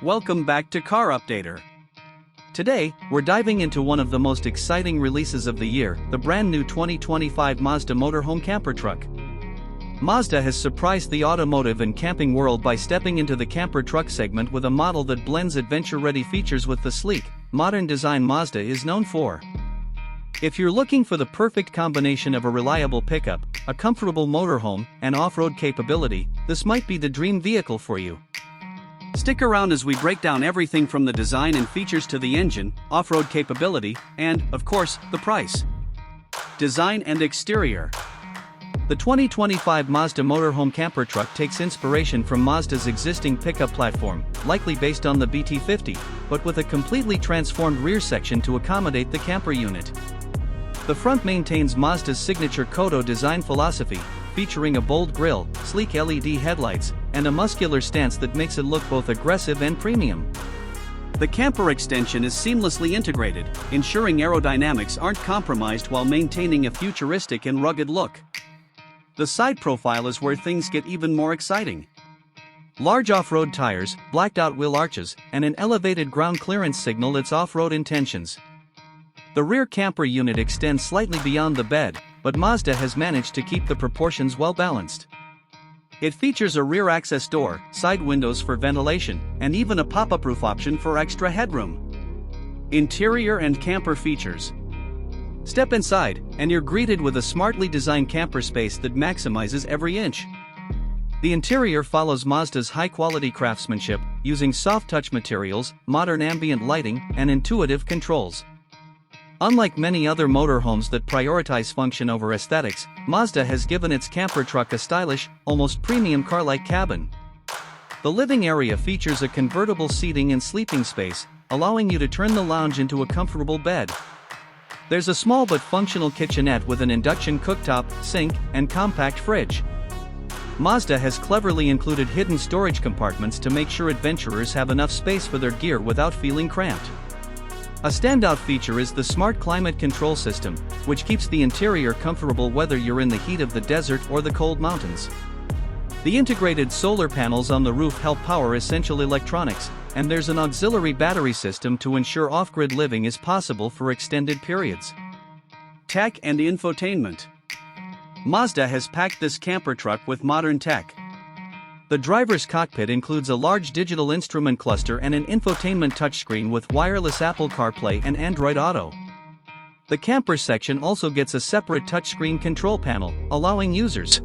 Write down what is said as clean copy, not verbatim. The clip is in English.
Welcome back to Car Updater. Today, we're diving into one of the most exciting releases of the year, the brand new 2025 Mazda Motorhome Camper Truck. Mazda has surprised the automotive and camping world by stepping into the camper truck segment with a model that blends adventure-ready features with the sleek, modern design Mazda is known for. If you're looking for the perfect combination of a reliable pickup, a comfortable motorhome, and off-road capability, this might be the dream vehicle for you. Stick around as we break down everything from the design and features to the engine, off-road capability, and, of course, the price. Design and exterior. The 2025 Mazda Motorhome Camper Truck takes inspiration from Mazda's existing pickup platform, likely based on the BT50, but with a completely transformed rear section to accommodate the camper unit. The front maintains Mazda's signature Kodo design philosophy, featuring a bold grille, sleek LED headlights, and a muscular stance that makes it look both aggressive and premium. The camper extension is seamlessly integrated, ensuring aerodynamics aren't compromised while maintaining a futuristic and rugged look. The side profile is where things get even more exciting. Large off-road tires, blacked-out wheel arches, and an elevated ground clearance signal its off-road intentions. The rear camper unit extends slightly beyond the bed, but Mazda has managed to keep the proportions well balanced. It features a rear access door, side windows for ventilation, and even a pop-up roof option for extra headroom. Interior and camper features. Step inside, and you're greeted with a smartly designed camper space that maximizes every inch. The interior follows Mazda's high-quality craftsmanship, using soft-touch materials, modern ambient lighting, and intuitive controls. Unlike many other motorhomes that prioritize function over aesthetics, Mazda has given its camper truck a stylish, almost premium car-like cabin. The living area features a convertible seating and sleeping space, allowing you to turn the lounge into a comfortable bed. There's a small but functional kitchenette with an induction cooktop, sink, and compact fridge. Mazda has cleverly included hidden storage compartments to make sure adventurers have enough space for their gear without feeling cramped. A standout feature is the smart climate control system, which keeps the interior comfortable whether you're in the heat of the desert or the cold mountains. The integrated solar panels on the roof help power essential electronics, and there's an auxiliary battery system to ensure off-grid living is possible for extended periods. Tech and infotainment. Mazda has packed this camper truck with modern tech. The driver's cockpit includes a large digital instrument cluster and an infotainment touchscreen with wireless Apple CarPlay and Android Auto. The camper section also gets a separate touchscreen control panel, allowing users